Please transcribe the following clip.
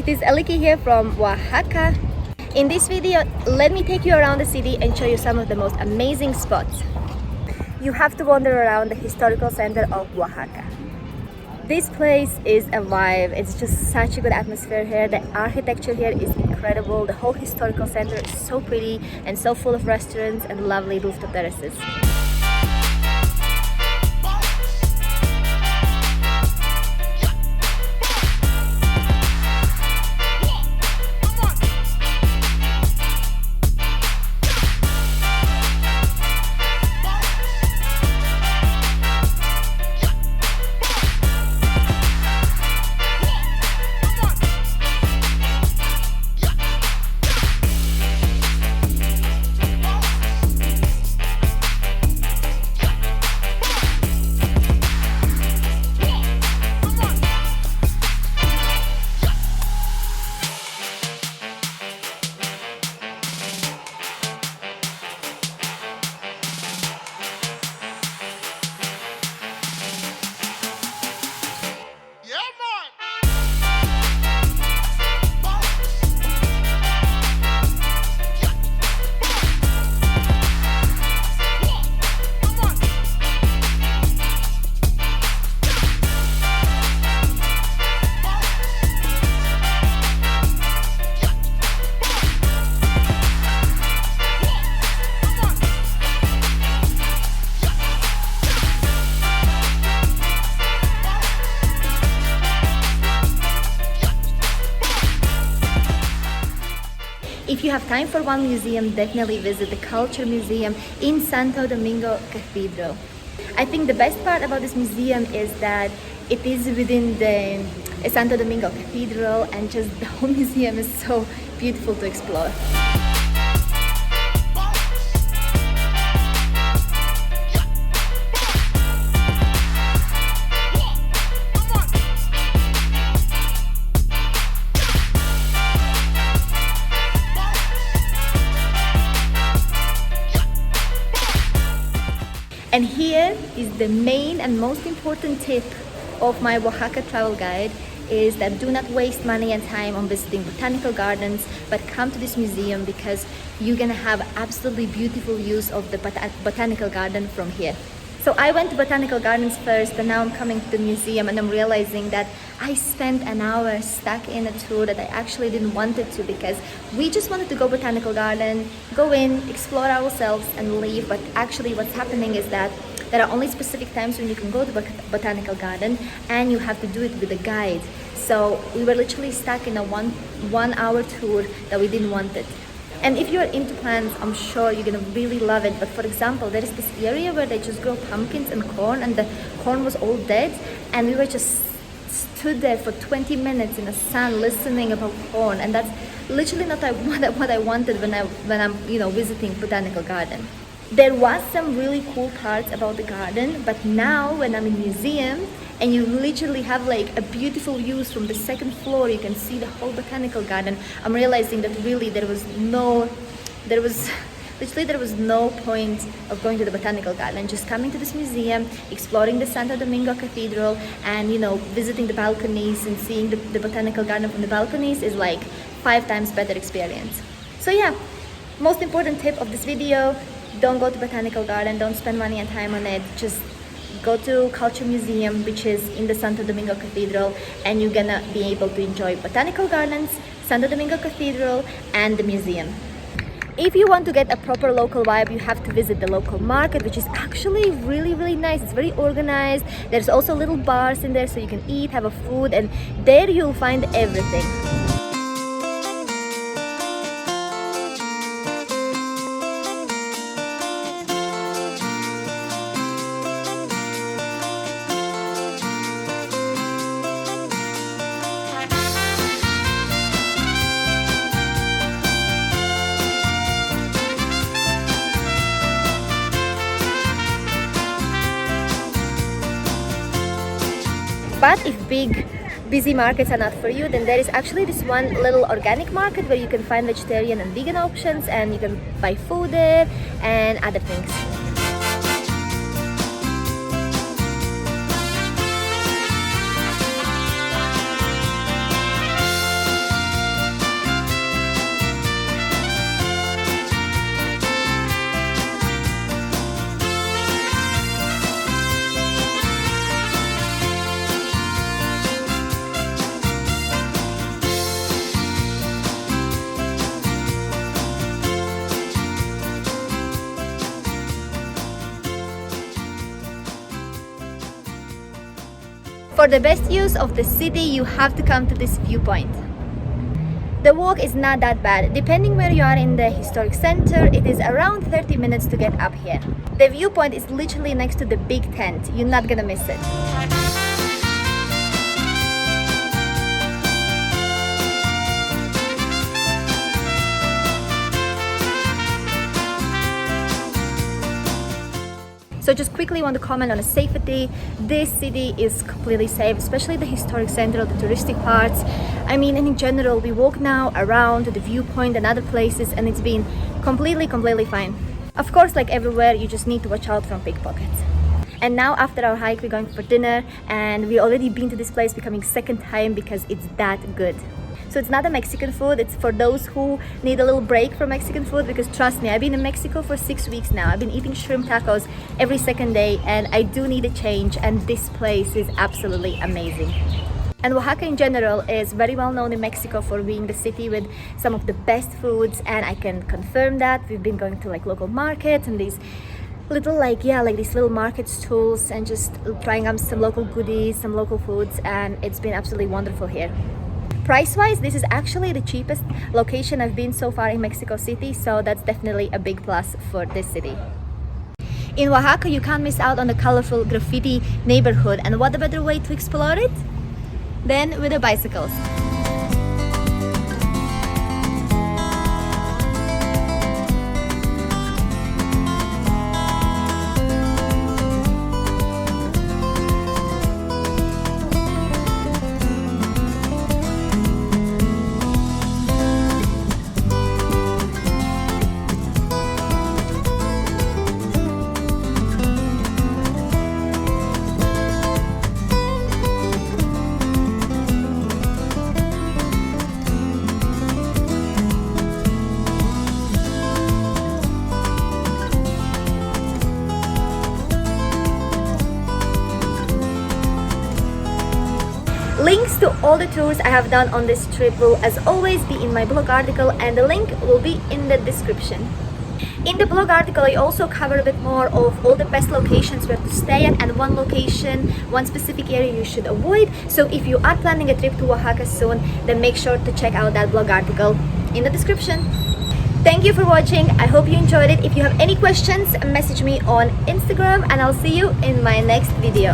It is Aliki here from Oaxaca. In this video, let me take you around the city and show you some of the most amazing spots. You have to wander around the historical center of Oaxaca. This place is a vibe. It's just such a good atmosphere here. The architecture here is incredible. The whole historical center is so pretty and so full of restaurants and lovely rooftop terraces. If you have time for one museum, definitely visit the Culture Museum in Santo Domingo Cathedral. I think the best part about this museum is that it is within the Santo Domingo Cathedral, and just the whole museum is so beautiful to explore. And here is the main and most important tip of my Oaxaca travel guide, is that do not waste money and time on visiting botanical gardens, but come to this museum because you're gonna have absolutely beautiful views of the botanical garden from here. So I went to botanical gardens first, and now I'm coming to the museum, and I'm realizing that I spent an hour stuck in a tour that I actually didn't want it to, because we just wanted to go botanical garden, go in, explore ourselves and leave. But actually what's happening is that there are only specific times when you can go to botanical garden, and you have to do it with a guide. So we were literally stuck in a one hour tour that we didn't want it. And if you're into plants, I'm sure you're gonna really love it. But for example, there is this area where they just grow pumpkins and corn, and the corn was all dead, and we were just stood there for 20 minutes in the sun listening about corn, and that's literally not what I wanted when I'm visiting botanical garden. There was some really cool parts about the garden, but now when I'm in museum and you literally have like a beautiful views from the second floor, you can see the whole botanical garden, I'm realizing that really there was no point of going to the botanical garden. Just coming to this museum, exploring the Santo Domingo Cathedral, and visiting the balconies and seeing the botanical garden from the balconies is like 5 times better experience. So yeah, most important tip of this video: don't go to botanical garden, don't spend money and time on it. Just go to Culture Museum, which is in the Santo Domingo Cathedral, and you're gonna be able to enjoy botanical gardens, Santo Domingo Cathedral, and the museum. If you want to get a proper local vibe, you have to visit the local market, which is actually really nice. It's very organized. There's also little bars in there so you can eat, have a food, and there you'll find everything. But if big busy markets are not for you, then there is actually this one little organic market where you can find vegetarian and vegan options, and you can buy food there and other things. For the best use of the city, you have to come to this viewpoint. The walk is not that bad. Depending where you are in the historic center, it is around 30 minutes to get up here. The viewpoint is literally next to the big tent. You're not gonna miss it. So just quickly want to comment on the safety. This city is completely safe, especially the historic center, the touristic parts. I mean, and in general, we walk now around the viewpoint and other places, and it's been completely fine. Of course, like everywhere, you just need to watch out from pickpockets. And now after our hike, we're going for dinner, and we already been to this place becoming second time because it's that good. So it's not a Mexican food, it's for those who need a little break from Mexican food, because trust me, I've been in Mexico for 6 weeks now. I've been eating shrimp tacos every second day, and I do need a change, and this place is absolutely amazing. And Oaxaca in general is very well known in Mexico for being the city with some of the best foods, and I can confirm that. We've been going to like local markets and these little these little market stools, and just trying out some local goodies, some local foods, and it's been absolutely wonderful here. Price-wise, this is actually the cheapest location I've been so far in Mexico City, so that's definitely a big plus for this city. In Oaxaca, you can't miss out on the colorful graffiti neighborhood, and what a better way to explore it than with the bicycles. Links to all the tours I have done on this trip will as always be in my blog article, and the link will be in the description. In the blog article, I also cover a bit more of all the best locations where to stay at, and one location, one specific area you should avoid. So if you are planning a trip to Oaxaca soon, then make sure to check out that blog article in the description. Thank you for watching. I hope you enjoyed it. If you have any questions, message me on Instagram, and I'll see you in my next video.